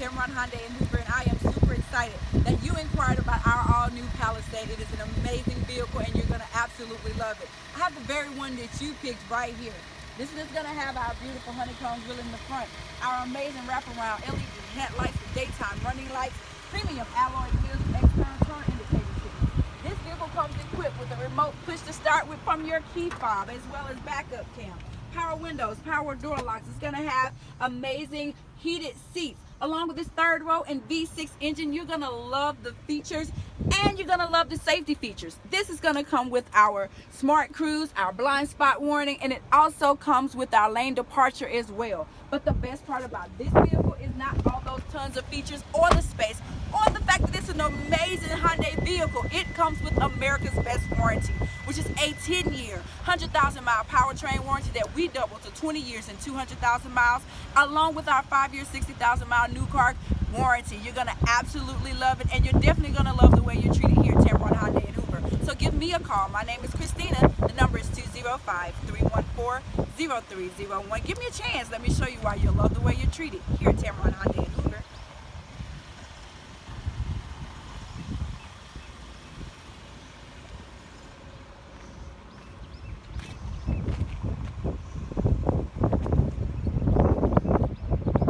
Tameron Hyundai in Hoover, and I am super excited that you inquired about our all-new Palisade. It is an amazing vehicle, and you're going to absolutely love it. I have the very one that you picked right here. This is going to have our beautiful honeycomb grill in the front, our amazing wraparound LED headlights with daytime running lights, premium alloy wheels, external turn indicators. This vehicle comes equipped with a remote push-to-start with from your key fob, as well as backup cam, power windows, power door locks. It's going to have amazing heated seats. Along with this third row and V6 engine, you're going to love the features and you're going to love the safety features. This is going to come with our smart cruise, our blind spot warning, and it also comes with our lane departure as well. But the best part about this vehicle is not all those tons of features or the space or the fact that it's an amazing Hyundai vehicle. It comes with America's best warranty, which is a 10-year, 100,000-mile powertrain warranty that we double to 20 years and 200,000 miles, along with our 5-year, 60,000-mile new car warranty. You're going to absolutely love it, and you're definitely going to love the way you're treated here at Tameron Hyundai in Hoover. So give me a call. My name is Christina. The number is 205-314-0301. Give me a chance. Let me show you why you'll love the way you're treated here at Tameron Hyundai in Hoover.